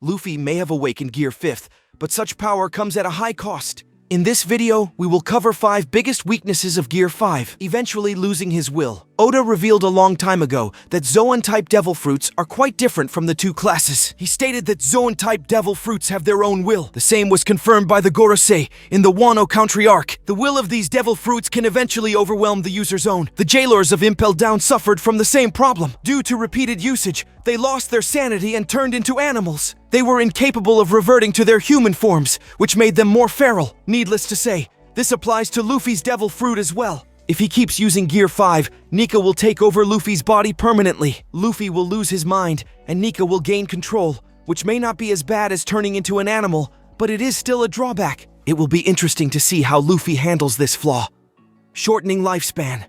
Luffy may have awakened Gear 5th, but such power comes at a high cost. In this video, we will cover 5 biggest weaknesses of Gear 5, eventually losing his will. Oda revealed a long time ago that Zoan-type devil fruits are quite different from the two classes. He stated that Zoan-type devil fruits have their own will. The same was confirmed by the Gorosei in the Wano Country arc. The will of these devil fruits can eventually overwhelm the user's own. The jailers of Impel Down suffered from the same problem. Due to repeated usage, they lost their sanity and turned into animals. They were incapable of reverting to their human forms, which made them more feral. Needless to say, this applies to Luffy's devil fruit as well. If he keeps using Gear 5, Nika will take over Luffy's body permanently. Luffy will lose his mind, and Nika will gain control, which may not be as bad as turning into an animal, but it is still a drawback. It will be interesting to see how Luffy handles this flaw. Shortening lifespan.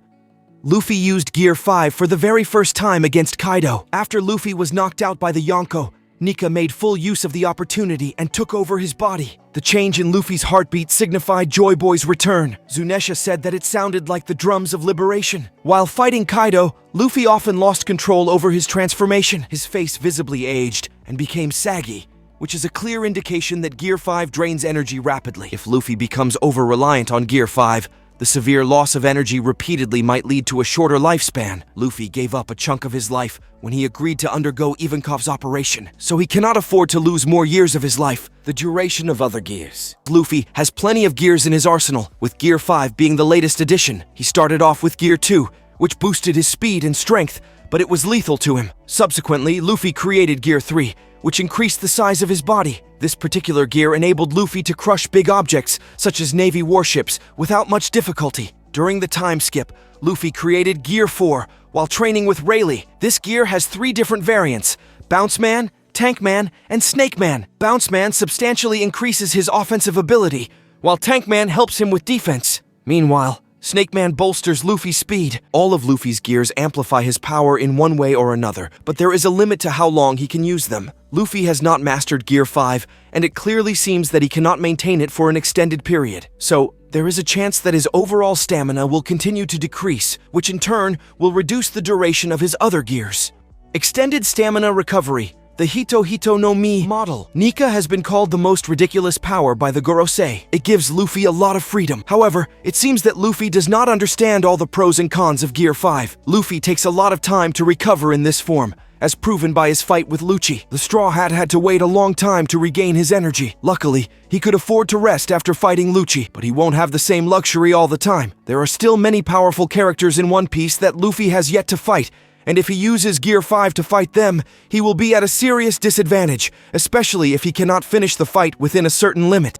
Luffy used Gear 5 for the very first time against Kaido. After Luffy was knocked out by the Yonko, Nika made full use of the opportunity and took over his body. The change in Luffy's heartbeat signified Joy Boy's return. Zunesha said that it sounded like the drums of liberation. While fighting Kaido, Luffy often lost control over his transformation. His face visibly aged and became saggy, which is a clear indication that Gear 5 drains energy rapidly. If Luffy becomes over-reliant on Gear 5, the severe loss of energy repeatedly might lead to a shorter lifespan. Luffy gave up a chunk of his life when he agreed to undergo Ivankov's operation, so he cannot afford to lose more years of his life. The duration of other gears. Luffy has plenty of gears in his arsenal, with Gear 5 being the latest addition. He started off with Gear 2, which boosted his speed and strength, but it was lethal to him. Subsequently, Luffy created Gear 3, which increased the size of his body. This particular gear enabled Luffy to crush big objects, such as Navy warships, without much difficulty. During the time skip, Luffy created Gear 4 while training with Rayleigh. This gear has 3 different variants: Bounce Man, Tank Man, and Snake Man. Bounce Man substantially increases his offensive ability, while Tank Man helps him with defense. Meanwhile, Snake Man bolsters Luffy's speed. All of Luffy's gears amplify his power in one way or another, but there is a limit to how long he can use them. Luffy has not mastered Gear 5, and it clearly seems that he cannot maintain it for an extended period. So, there is a chance that his overall stamina will continue to decrease, which in turn will reduce the duration of his other gears. Extended stamina recovery. The Hito Hito no Mi model. Nika has been called the most ridiculous power by the Gorosei. It gives Luffy a lot of freedom. However, it seems that Luffy does not understand all the pros and cons of Gear 5. Luffy takes a lot of time to recover in this form, as proven by his fight with Lucci. The Straw Hat had to wait a long time to regain his energy. Luckily, he could afford to rest after fighting Lucci, but he won't have the same luxury all the time. There are still many powerful characters in One Piece that Luffy has yet to fight, and if he uses Gear 5 to fight them, he will be at a serious disadvantage, especially if he cannot finish the fight within a certain limit.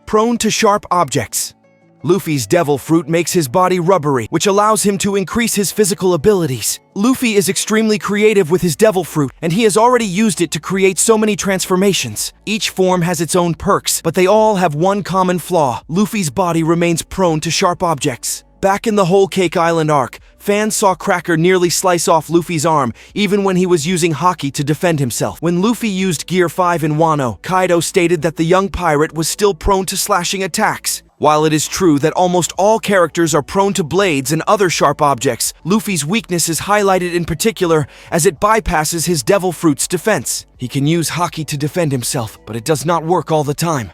Prone to sharp objects. Luffy's devil fruit makes his body rubbery, which allows him to increase his physical abilities. Luffy is extremely creative with his devil fruit, and he has already used it to create so many transformations. Each form has its own perks, but they all have one common flaw. Luffy's body remains prone to sharp objects. Back in the Whole Cake Island arc, fans saw Cracker nearly slice off Luffy's arm, even when he was using Haki to defend himself. When Luffy used Gear 5 in Wano, Kaido stated that the young pirate was still prone to slashing attacks. While it is true that almost all characters are prone to blades and other sharp objects, Luffy's weakness is highlighted in particular as it bypasses his devil fruit's defense. He can use Haki to defend himself, but it does not work all the time.